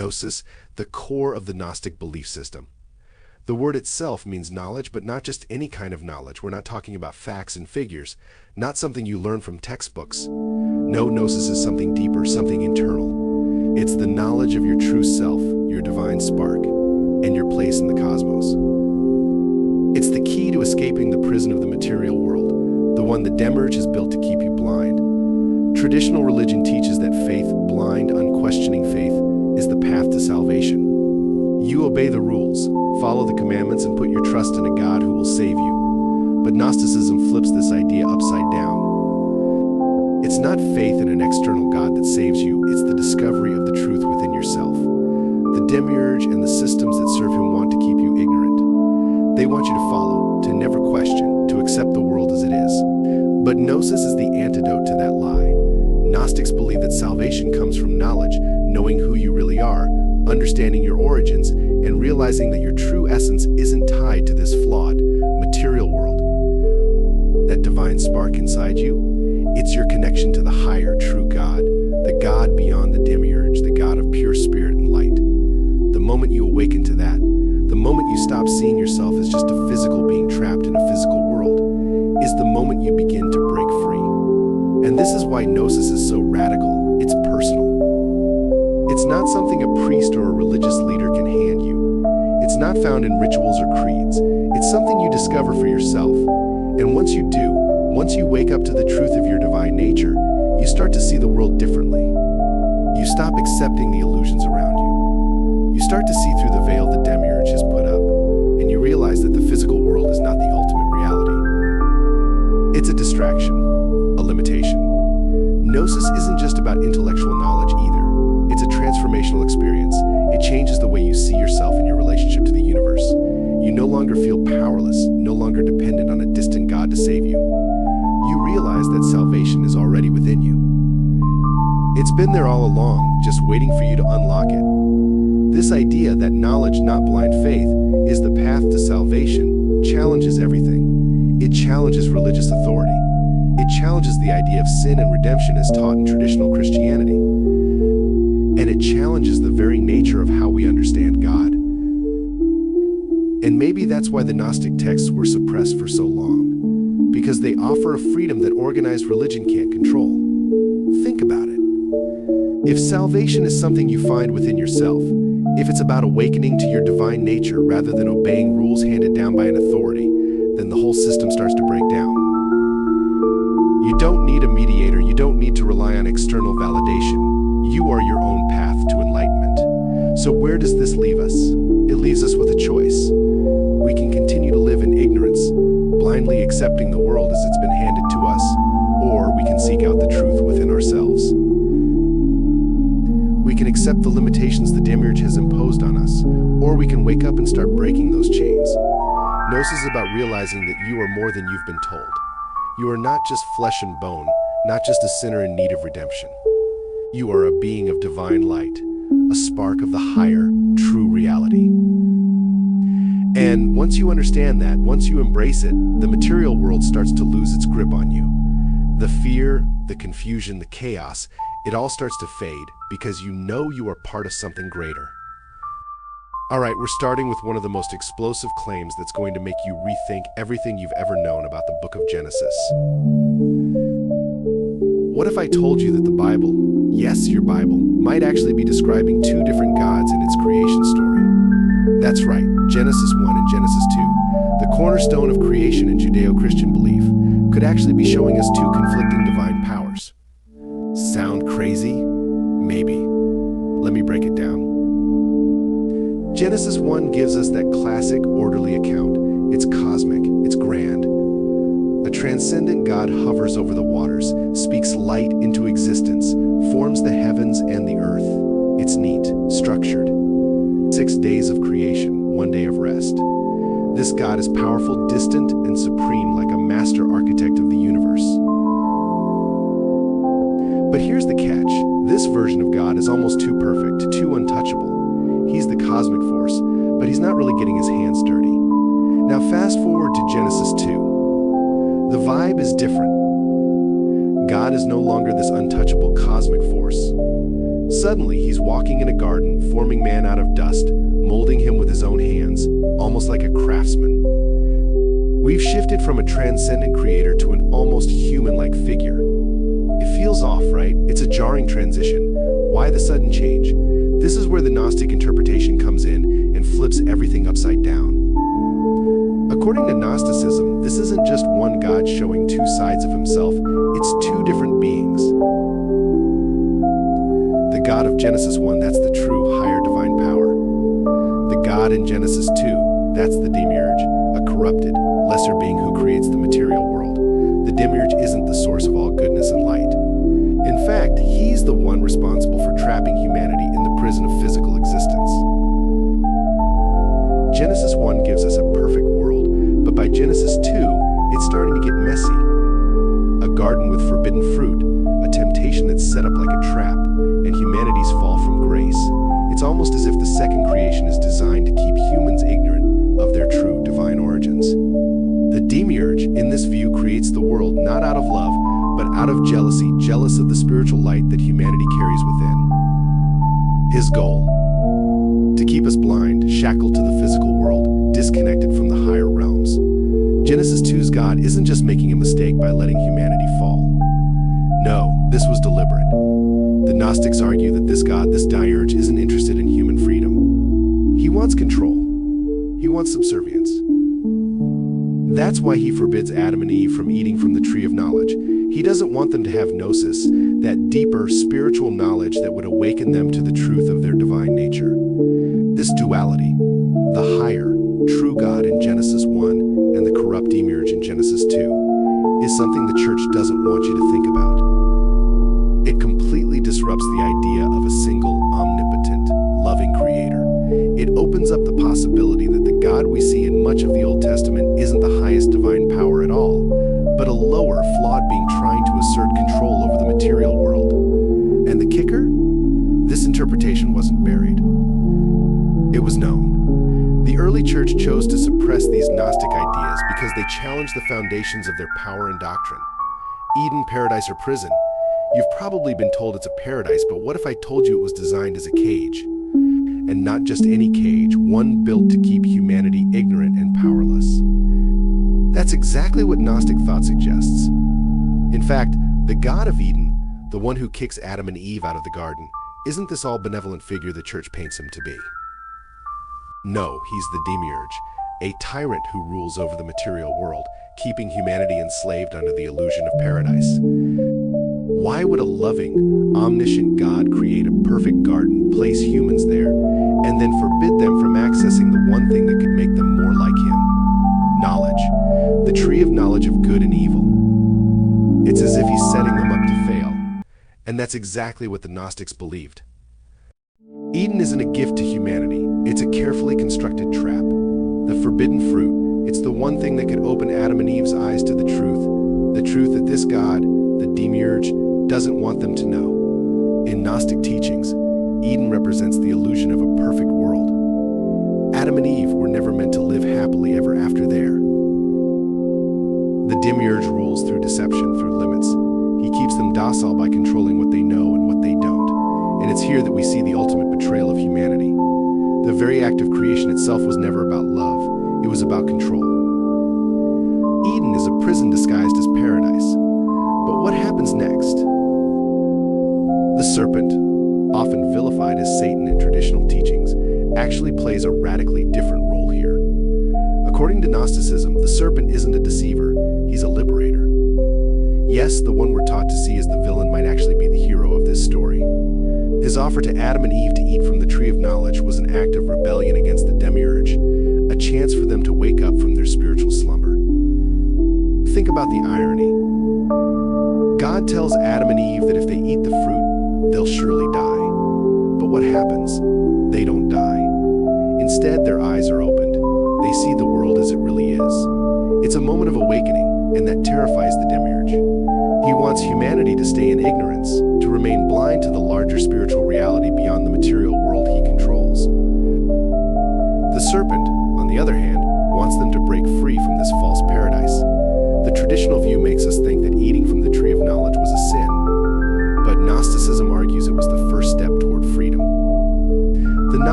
Gnosis, the core of the Gnostic belief system. The word itself means knowledge, but not just any kind of knowledge. We're not talking about facts and figures, not something you learn from textbooks. No, Gnosis is something deeper, something internal. It's the knowledge of your true self, your divine spark, and your place in the cosmos. It's the key to escaping the prison of the material world, the one the demiurge has built to keep you blind. Traditional religion teaches that faith, blind, unquestioning faith, is the path to salvation. You obey the rules, follow the commandments, and put your trust in a God who will save you. But Gnosticism flips this idea upside down. It's not faith in an external God that saves you, it's the discovery of the truth within yourself. The demiurge and the systems that serve him want to keep you ignorant. They want you to follow, to never question, to accept the world as it is. But Gnosis is the antidote to that lie. Gnostics believe that salvation comes from knowledge, knowing who you really are, understanding your origins, and realizing that your true essence isn't tied to this flawed, material world. That divine spark inside you, it's your connection to the higher, true God, the God beyond the demiurge, the God of pure spirit and light. The moment you awaken to that, the moment you stop seeing yourself as just a physical being trapped in a physical world, is the moment you begin to break free. And this is why Gnosis is so radical. It's personal. It's not something a priest or a religious leader can hand you. It's not found in rituals or creeds. It's something you discover for yourself. And once you do, once you wake up to the truth of your divine nature, you start to see the world differently. You stop accepting the illusions around you. You start to see through the veil the demiurge has put up, and you realize that the physical world is not the ultimate reality. It's a distraction, a limitation. Gnosis isn't just about intellectual knowledge either. It's a transformational experience. It changes the way you see yourself in your relationship to the universe. You no longer feel powerless, no longer dependent on a distant God to save you. You realize that salvation is already within you. It's been there all along, just waiting for you to unlock it. This idea that knowledge, not blind faith, is the path to salvation challenges everything. It challenges religious authority. It challenges the idea of sin and redemption as taught in traditional Christianity. And it challenges the very nature of how we understand God. And maybe that's why the Gnostic texts were suppressed for so long, because they offer a freedom that organized religion can't control. Think about it. If salvation is something you find within yourself, if it's about awakening to your divine nature rather than obeying rules handed down by an authority, then the whole system starts to break down. You don't need a mediator, you don't need to rely on external validation. You are your own path to enlightenment. So where does this leave us? It leaves us with a choice. We can continue to live in ignorance, blindly accepting the world as it's been handed to us, or we can seek out the truth within ourselves. We can accept the limitations the demiurge has imposed on us, or we can wake up and start breaking those chains. Gnosis is about realizing that you are more than you've been told. You are not just flesh and bone, not just a sinner in need of redemption. You are a being of divine light, a spark of the higher, true reality. And once you understand that, once you embrace it, the material world starts to lose its grip on you. The fear, the confusion, the chaos, it all starts to fade because you know you are part of something greater. All right, we're starting with one of the most explosive claims that's going to make you rethink everything you've ever known about the book of Genesis. What if I told you that the Bible, yes, your Bible, might actually be describing two different gods in its creation story? That's right, Genesis 1 and Genesis 2, the cornerstone of creation in Judeo-Christian belief, could actually be showing us two conflicting divine powers. Sound crazy? Maybe. Let me break it down. Genesis 1 gives us that classic, orderly account. It's cosmic, it's grand. A transcendent God hovers over the waters, speaks light into existence, forms the heavens and the earth. It's neat, structured. 6 days of creation, 1 day of rest. This God is powerful, distant, and supreme, like a master architect of the universe. But here's the catch. This version of God is almost too perfect, too untouchable. He's the cosmic force, but he's not really getting his hands dirty. Now fast forward to Genesis 2. The vibe is different. God is no longer this untouchable cosmic force. Suddenly, he's walking in a garden, forming man out of dust, molding him with his own hands, almost like a craftsman. We've shifted from a transcendent creator to an almost human-like figure. It feels off, right? It's a jarring transition. Why the sudden change? This is where the Gnostic interpretation comes in and flips everything upside down. According to Gnosticism, this isn't just one God showing two sides of himself, it's two different beings. The God of Genesis 1, that's the true, higher divine power. The God in Genesis 2, that's the demiurge, a corrupted, lesser being who creates the material world. The demiurge isn't the source of all goodness and light. In fact, he's the one responsible for trapping humanity in the prison of physical existence. Genesis 1 gives us a perfect world, but by Genesis 2, it's starting to get messy. A garden with forbidden fruit, a temptation that's set up like a trap, and humanity's fall from grace. It's almost as if the second creation is designed to keep humans ignorant of their true divine origins. The demiurge, in this view, creates the world not out of love, but out of jealousy, jealous of the spiritual light that humanity carries within. His goal: to keep us blind, shackled to the physical world, disconnected from the higher realms. Genesis 2's God isn't just making a mistake by letting humanity fall. No, this was deliberate. The Gnostics argue that this God, this demiurge, isn't interested in human freedom. He wants control. He wants subservience. That's why he forbids Adam and Eve from eating from the tree of knowledge. He doesn't want them to have gnosis, that deeper spiritual knowledge that would awaken them to the truth of their divine nature. This duality, the higher, true God in Genesis 1 and the corrupt demiurge in Genesis 2, is something the church doesn't want you to think about. It completely disrupts the idea of a single, omnipotent, loving creator. It opens up the possibility that the God we see in much of the Old Testament isn't the highest divine power at all, but a lower, flawed being trying to assert control over the material world. And the kicker? This interpretation wasn't buried. It was known. The early church chose to suppress these Gnostic ideas because they challenged the foundations of their power and doctrine. Eden, paradise, or prison? You've probably been told it's a paradise, but what if I told you it was designed as a cage? And not just any cage, one built to keep humanity ignorant and powerless. That's exactly what Gnostic thought suggests. In fact, the God of Eden, the one who kicks Adam and Eve out of the garden, isn't this all-benevolent figure the church paints him to be. No, he's the demiurge, a tyrant who rules over the material world, keeping humanity enslaved under the illusion of paradise. Why would a loving, omniscient God create a perfect garden, place humans there, and then forbid them from accessing the one thing that could make them more like him? Knowledge. The tree of knowledge of good and evil. It's as if he's setting them up to fail. And that's exactly what the Gnostics believed. Eden isn't a gift to humanity, it's a carefully constructed trap. The forbidden fruit, it's the one thing that could open Adam and Eve's eyes to the truth that this God, the demiurge, doesn't want them to know. In Gnostic teachings, Eden represents the illusion of a perfect world. Adam and Eve were never meant to live happily ever after there. The demiurge rules through deception, through limits. He keeps them docile by controlling what they know and what they don't. And it's here that we see the ultimate betrayal of humanity. The very act of creation itself was never about love, it was about control. Eden is a prison disguised as paradise. But what happens next? The serpent, often vilified as Satan in traditional teachings, actually plays a radically different role here. According to Gnosticism, the serpent isn't a deceiver, he's a liberator. Yes, the one we're taught to see as the villain might actually be the hero of this story. His offer to Adam and Eve to eat from the tree of knowledge was an act of rebellion against the demiurge, a chance for them to wake up from their spiritual slumber. Think about the irony. God tells Adam and Eve that if they eat the fruit, they'll surely die. But what happens? They don't die. Instead, their eyes are opened. They see the world as it really is. It's a moment of awakening, and that terrifies the demiurge. He wants humanity to stay in ignorance, to remain blind to the larger spiritual reality beyond the material world he controls. The serpent, on the other hand, wants them to break free from this false paradise. The traditional view makes us think that eating from the tree of knowledge was a sin, but Gnosticism argues it was the first step toward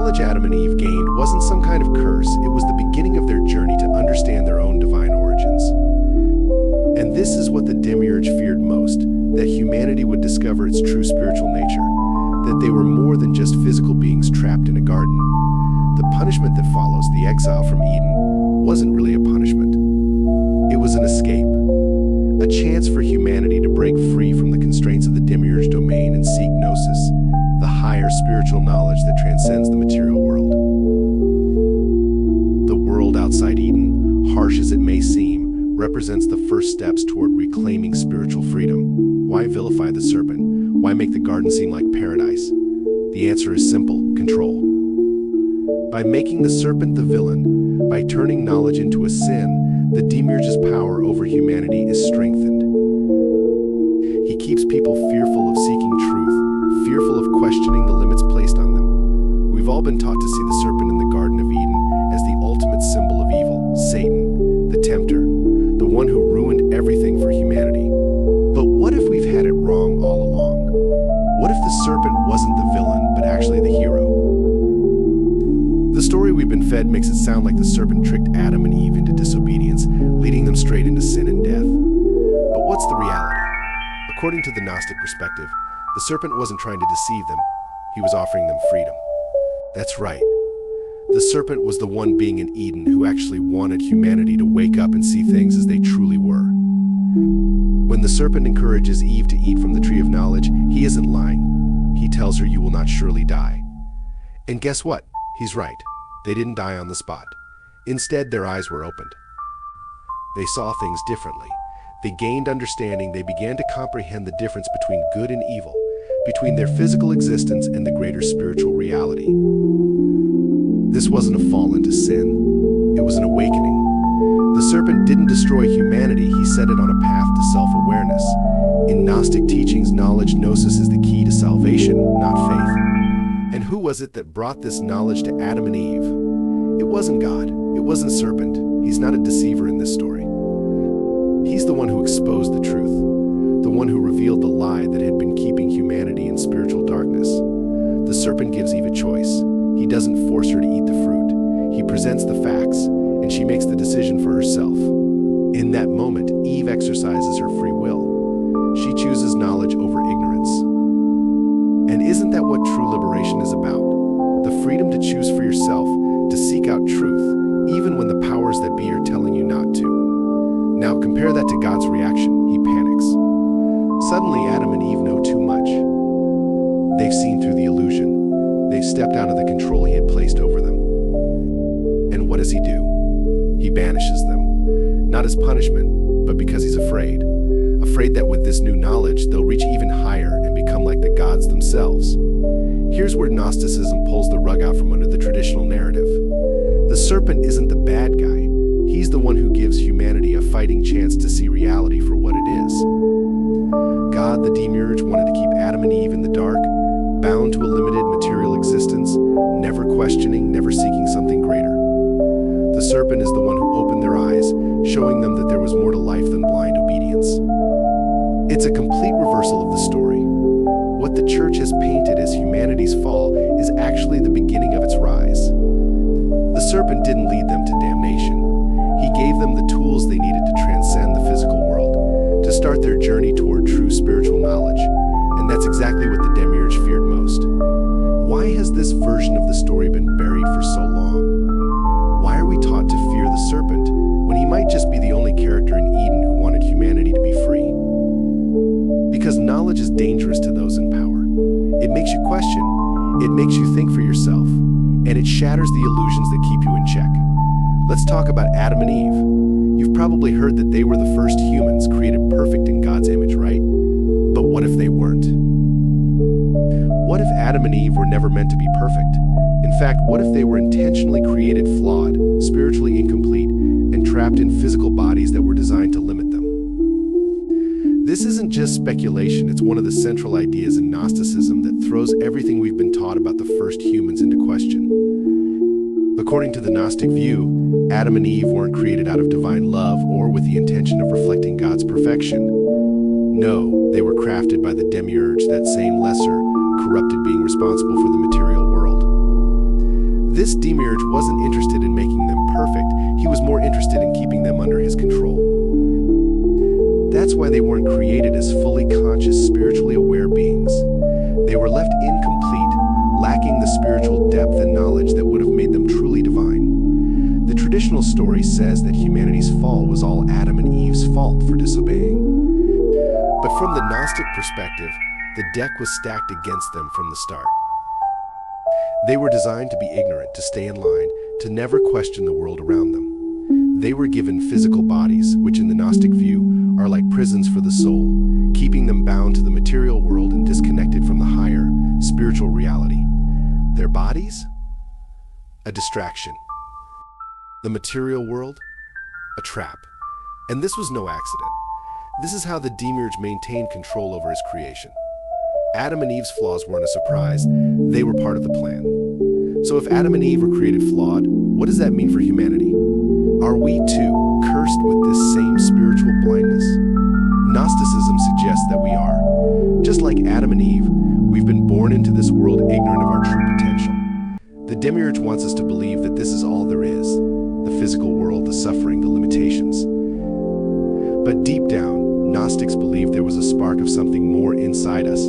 knowledge Adam and Eve gained wasn't some kind of curse, it was the beginning of their journey to understand their own divine origins. And this is what the demiurge feared most, that humanity would discover its true spiritual nature, that they were more than just physical beings trapped in a garden. The punishment that follows, the exile from Eden, wasn't really a punishment. It was an escape, a chance for humanity to break free from the constraints of the demiurge domain and seek gnosis, the higher spiritual knowledge that transcends the material world. The world outside Eden, harsh as it may seem, represents the first steps toward reclaiming spiritual freedom. Why vilify the serpent? Why make the garden seem like paradise? The answer is simple: control. By making the serpent the villain, by turning knowledge into a sin, the demiurge's power over humanity is strengthened. He keeps people fearful of seeking truth, fearful of questioning the limits placed on them. We've all been taught to see the serpent in the Garden of Eden as the ultimate symbol of evil, Satan, the tempter, the one who ruined everything for humanity. But what if we've had it wrong all along? What if the serpent wasn't the villain, but actually the hero? The story we've been fed makes it sound like the serpent tricked Adam and Eve into disobedience, leading them straight into sin and death. But what's the reality? According to the Gnostic perspective, the serpent wasn't trying to deceive them, he was offering them freedom. That's right. The serpent was the one being in Eden who actually wanted humanity to wake up and see things as they truly were. When the serpent encourages Eve to eat from the tree of knowledge, he isn't lying. He tells her, "You will not surely die." And guess what? He's right. They didn't die on the spot. Instead, their eyes were opened. They saw things differently. They gained understanding. They began to comprehend the difference between good and evil, between their physical existence and the greater spiritual reality. This wasn't a fall into sin. It was an awakening. The serpent didn't destroy humanity. He set it on a path to self-awareness. In Gnostic teachings, knowledge, gnosis, is the key to salvation, not faith. And who was it that brought this knowledge to Adam and Eve? It wasn't God. It wasn't serpent. He's not a deceiver in this story. He's the one who exposed the truth, the one who revealed the lie that had been keeping humanity in spiritual darkness. The serpent gives Eve a choice. He doesn't force her to eat the fruit. He presents the facts, and she makes the decision for herself. In that moment, Eve exercises her free will. She chooses knowledge over ignorance. And isn't that what true liberation is about? The freedom to choose for yourself, to seek out truth, even when the powers that be are telling you not to. Now compare that to God's reaction. He panics. Suddenly, Adam and Eve know too much. They've seen through the illusion. They've stepped out of the control he had placed over them. And what does he do? He banishes them. Not as punishment, but because he's afraid. Afraid that with this new knowledge, they'll reach even higher and become like the gods themselves. Here's where Gnosticism pulls the rug out from under the traditional narrative. The serpent isn't the bad guy. He's the one who gives humanity a fighting chance to see reality for what it is. God, the demiurge, wanted to keep Adam and Eve in the dark, bound to a limited material existence, never questioning, never seeking something greater. The serpent is the one who opened their eyes, showing them that there was more to life than blind obedience. It's a complete reversal of the story. What the church has painted as humanity's fall is actually the beginning of its rise. The serpent didn't lead them to damnation. He gave them the tools they needed to transcend the physical world, to start their journey toward true spiritual knowledge. And that's exactly what the demiurge feared most. Why has this version of the story been buried for so long? Why are we taught to fear the serpent when he might just be the only character in Eden who wanted humanity to be free? Because knowledge is dangerous to those in power. It makes you question, it makes you think for yourself, and it shatters the illusions that keep you in check. Let's talk about Adam and Eve. You've probably heard that they were the first humans created perfect in God's image, right? But what if they weren't? What if Adam and Eve were never meant to be perfect? In fact, what if they were intentionally created flawed, spiritually incomplete, and trapped in physical bodies that were designed to limit them? This isn't just speculation, it's one of the central ideas in Gnosticism that throws everything we've been taught about the first humans into question. According to the Gnostic view, Adam and Eve weren't created out of divine love or with the intention of reflecting God's perfection. No, they were crafted by the demiurge, that same lesser, corrupted being responsible for the material world. This demiurge wasn't interested in making them perfect, he was more interested in keeping them under his control. That's why they weren't created as fully conscious, spiritually aware beings. They were left incomplete, lacking the spiritual depth and knowledge that would have made them truly divine. The traditional story says that humanity's fall was all Adam and Eve's fault for disobeying. But from the Gnostic perspective, the deck was stacked against them from the start. They were designed to be ignorant, to stay in line, to never question the world around them. They were given physical bodies, which in the Gnostic view are like prisons for the soul, keeping them bound to the material world and disconnected from the higher, spiritual reality. Their bodies? A distraction. The material world? A trap. And this was no accident. This is how the demiurge maintained control over his creation. Adam and Eve's flaws weren't a surprise, they were part of the plan. So if Adam and Eve were created flawed, what does that mean for humanity? Are we too cursed with this same spiritual blindness? Gnosticism suggests that we are. Just like Adam and Eve, we've been born into this world ignorant of our true potential. The demiurge wants us to believe that this is all there is, the physical world, the suffering, the limitations. But deep down, Gnostics believed there was a spark of something more inside us,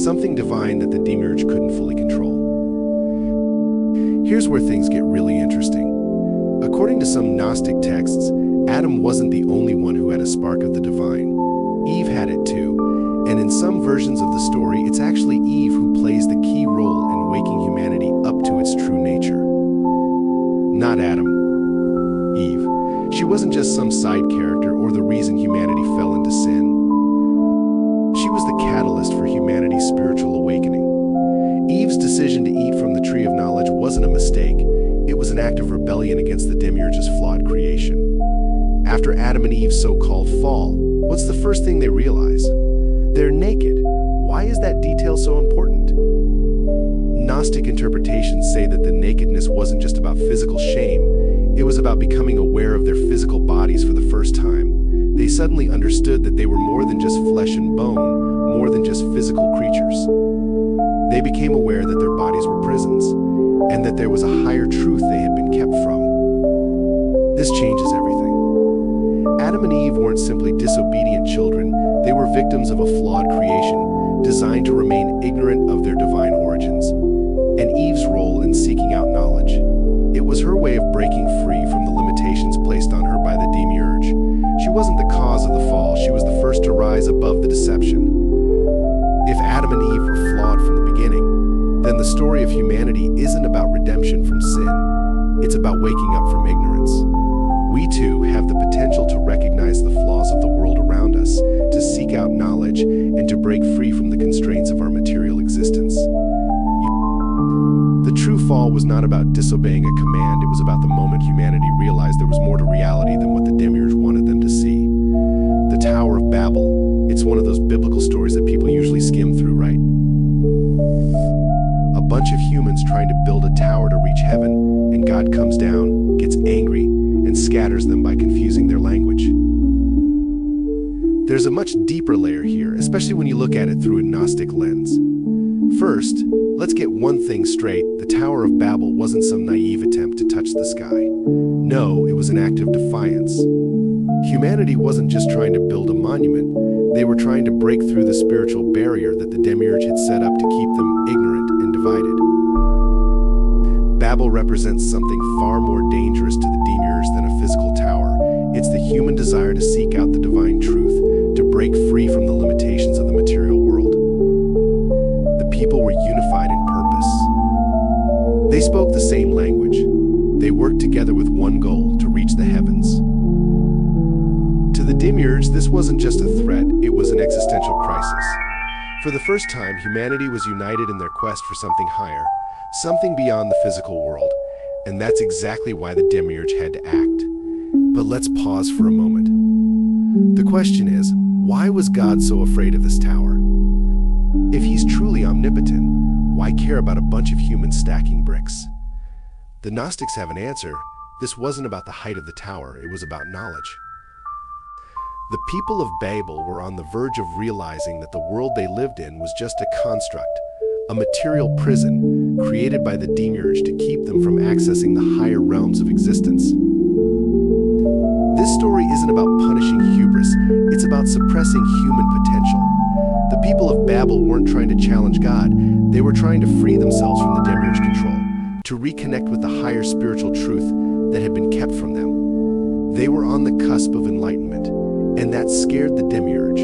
something divine that the demiurge couldn't fully control. Here's where things get really interesting. According to some Gnostic texts, Adam wasn't the only one who had a spark of the divine. Eve had it too, and in some versions of the story, it's actually Eve who plays the key role in waking humanity up to its true nature. Not Adam. Eve. She wasn't just some side character or the reason humanity fell into sin. She was the catalyst for humanity's spiritual awakening. Eve's decision to eat from the tree of knowledge wasn't a mistake. It was an act of rebellion against the demiurge's flawed creation. After Adam and Eve's so-called fall, what's the first thing they realize? They're naked. Why is that detail so important? Gnostic interpretations say that the nakedness wasn't just about physical shame, it was about becoming aware of their physical bodies for the first time. They suddenly understood that they were more than just flesh and bone, more than just physical creatures. They became aware that their bodies were prisons, and that there was a higher truth they had been kept from. This changes everything. Adam and Eve weren't simply disobedient children, they were victims of a flawed creation, designed to remain ignorant of their divine origins, and Eve's role in seeking out knowledge. It was her way of breaking free from the limitations placed on her by the demiurge. She wasn't the cause of the fall, she was the first to rise above the deception. If Adam and Eve were flawed from the beginning, then the story of humanity isn't about redemption from sin, it's about waking up from ignorance. We too have the potential to recognize the flaws of the world around us, to seek out knowledge, and to break free from the constraints of our material existence. The true fall was not about disobeying a command, it was about the moment humanity realized there was more to reality than what the demiurge wanted them to see. The Tower of Babel, it's one of those biblical stories that people usually skim through, right? A bunch of humans trying to build a tower to reach heaven, and God comes down, gets angry, and scatters them by confusing their language. There's a much deeper layer here, especially when you look at it through a Gnostic lens. First, let's get one thing straight, the Tower of Babel wasn't some naive attempt to touch the sky. No, it was an act of defiance. Humanity wasn't just trying to build a monument, they were trying to break through the spiritual barrier that the demiurge had set up to keep them ignorant and divided. Babel represents something far more dangerous to the demiurge than a physical tower. It's the human desire to seek out the divine truth, to break free from the limitations of the material world. The people were unified in purpose. They spoke the same language. They worked together with one goal, to reach the heavens. To the demiurge, this wasn't just a threat, it was an existential crisis. For the first time, humanity was united in their quest for something higher, something beyond the physical world, and that's exactly why the demiurge had to act. But let's pause for a moment. The question is, why was God so afraid of this tower? If he's truly omnipotent, why care about a bunch of humans stacking bricks? The Gnostics have an answer. This wasn't about the height of the tower, it was about knowledge. The people of Babel were on the verge of realizing that the world they lived in was just a construct, a material prison created by the demiurge to keep them from accessing the higher realms of existence. This story isn't about punishing hubris, it's about suppressing human potential. The people of Babel weren't trying to challenge God, they were trying to free themselves from the demiurge control, to reconnect with the higher spiritual truth that had been kept from them. They were on the cusp of enlightenment, and that scared the demiurge.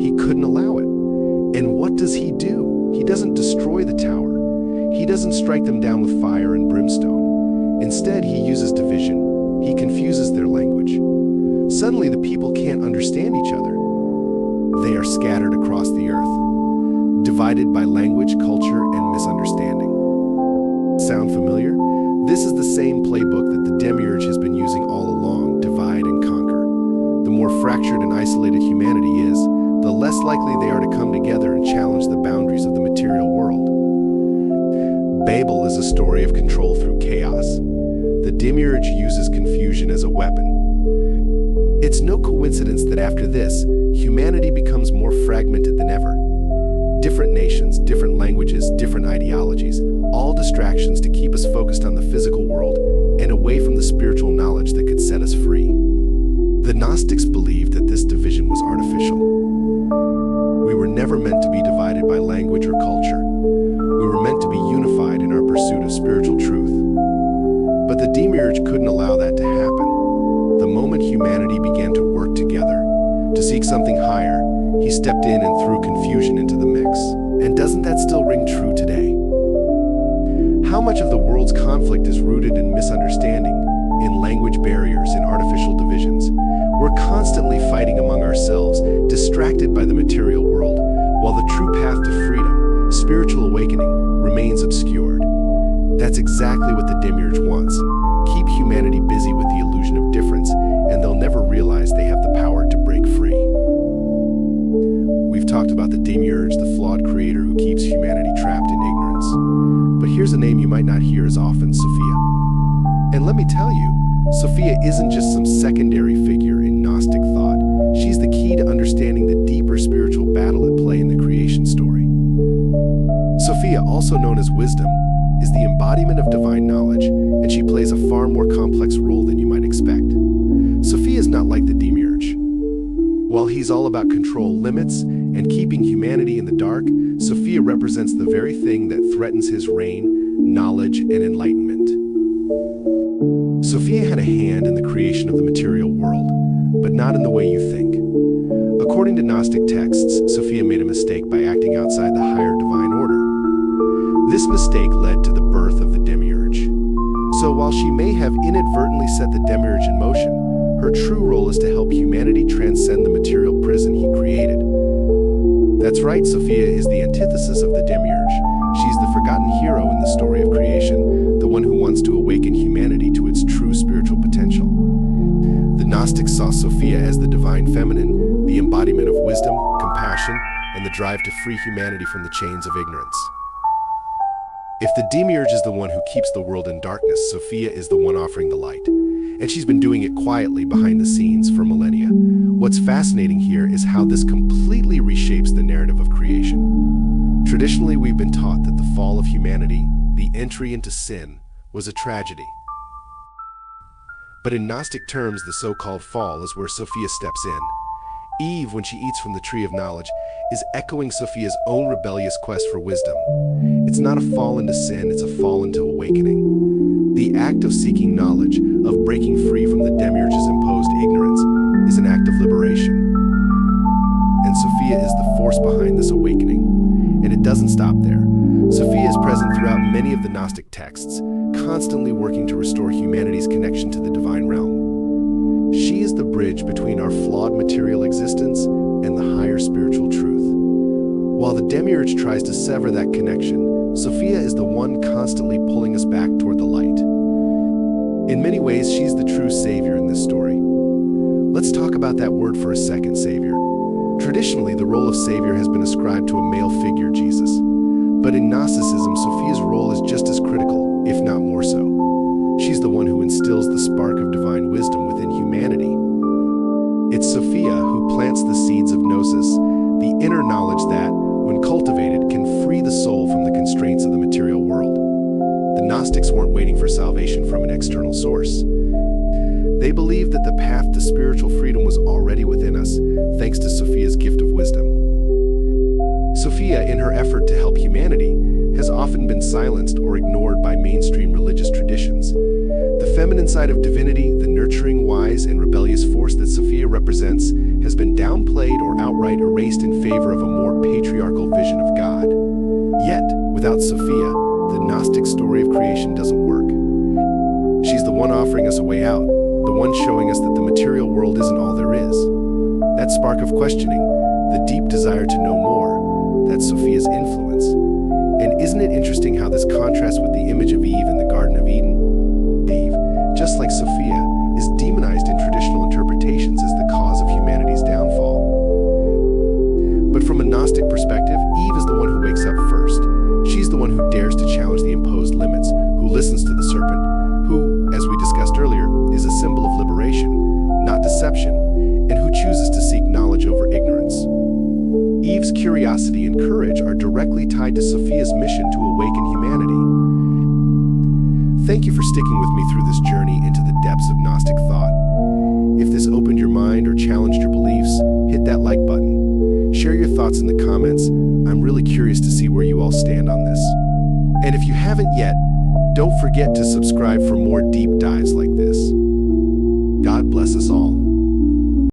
He couldn't allow it. And what does he do? He doesn't destroy the tower. He doesn't strike them down with fire and brimstone. Instead, he uses division. He confuses their language. Suddenly, the people can't understand each other. They are scattered across the earth, divided by language, culture, and misunderstanding. Sound familiar? This is the same playbook that the demiurge has been using all along: divide and conquer. The more fractured and isolated humanity is, the less likely they are to come together and challenge the boundaries of the material world. Babel is a story of control through chaos. The demiurge uses confusion as a weapon. It's no coincidence that after this, humanity becomes more fragmented than ever. Different nations, different languages, different ideologies, all distractions to keep us focused on the physical world and away from the spiritual knowledge that could set us free. The Gnostics believed that this division was artificial. We were never meant to be divided by language or culture. We were meant to be unified in our pursuit of spiritual truth. But the demiurge couldn't allow that to happen. The moment humanity began to work together, to seek something higher, he stepped in and threw confusion into the mix. And doesn't that still ring true today? How much of the world's conflict is rooted in misunderstanding, in language barriers, in artificial divisions? We're constantly fighting among ourselves, distracted by the material world, while the true path to freedom, spiritual awakening, remains obscured. That's exactly what the demiurge wants. Keep humanity busy with the illusion of difference, and they'll never realize they have the power to break free. We've talked about the demiurge, the flawed creator who keeps humanity trapped in ignorance. But here's a name you might not hear as often: Sophia. And let me tell you, Sophia isn't just some secondary figure in Gnostic thought. She's the key to understanding the deeper spiritual battle at play in the creation story. Sophia, also known as wisdom, is the embodiment of divine knowledge, and she plays a far more complex role than you might expect. Sophia is not like the demiurge. While he's all about control, limits, and keeping humanity in the dark, Sophia represents the very thing that threatens his reign, knowledge, and enlightenment. Sophia had a hand in the creation of the material world, but not in the way you think. According to Gnostic texts, Sophia made a mistake by acting outside the higher divine order. This mistake led to the birth of the demiurge. So while she may have inadvertently set the demiurge in motion, her true role is to help humanity transcend the material prison he created. That's right, Sophia is the antithesis of the demiurge. She's the forgotten hero in the story of creation, the one who wants to awaken humanity to its true spiritual potential. The Gnostics saw Sophia as the divine feminine, the embodiment of wisdom, compassion, and the drive to free humanity from the chains of ignorance. If the demiurge is the one who keeps the world in darkness, Sophia is the one offering the light. And she's been doing it quietly behind the scenes for millennia. What's fascinating here is how this completely reshapes the narrative of creation. Traditionally, we've been taught that the fall of humanity, the entry into sin, was a tragedy. But in Gnostic terms, the so-called fall is where Sophia steps in. Eve, when she eats from the tree of knowledge, is echoing Sophia's own rebellious quest for wisdom. It's not a fall into sin, it's a fall into awakening. The act of seeking knowledge, of breaking free from the demiurge's imposed ignorance, is an act of liberation. And Sophia is the force behind this awakening. And it doesn't stop there. Sophia is present throughout many of the Gnostic texts, constantly working to restore humanity's connection to the divine realm. She is the bridge between our flawed material existence and the higher spiritual truth. While the demiurge tries to sever that connection, Sophia is the one constantly pulling us back toward the light. In many ways, she's the true savior in this story. Let's talk about that word for a second, savior. Traditionally, the role of savior has been ascribed to a male figure, Jesus. But in Gnosticism, Sophia's role is just as critical, if not more so. She's the one who instills the spark of divine wisdom within humanity. It's Sophia who plants the seeds of gnosis, the inner knowledge that, when cultivated, can free the soul from the constraints of the material world. The Gnostic Gnostics weren't waiting for salvation from an external source. They believed that the path to spiritual freedom was already within us, thanks to Sophia's gift of wisdom. Sophia, in her effort to help humanity, has often been silenced or ignored by mainstream religious traditions. The feminine side of divinity, the nurturing, wise, and rebellious force that Sophia represents, has been downplayed or outright erased in favor of a more patriarchal vision of God. Yet, without Sophia, the Gnostic story of creation doesn't work. She's the one offering us a way out, the one showing us that the material world isn't all there is. That spark of questioning, the deep desire to know more, that's Sophia's influence. And isn't it interesting how this contrasts with the image of Eve in the Garden of Eden? Eve, just like Sophia, is demonized in traditional interpretations as the cause of humanity's downfall. But from a Gnostic perspective, Eve is the one who wakes up first. She's the one who dares to challenge the imposed limits, who listens to the serpent, who, as we discussed earlier, is a symbol of liberation, not deception, and who chooses to seek knowledge over ignorance. Eve's curiosity and courage are directly tied to Sophia's mission to awaken humanity. Thank you for sticking with me through this journey into the depths of Gnostic thought. If this opened your mind or challenged your beliefs, hit that like button. Share your thoughts in the comments. I'm really curious to see where you all stand on this. And if you haven't yet, don't forget to subscribe for more deep dives like this. God bless us all.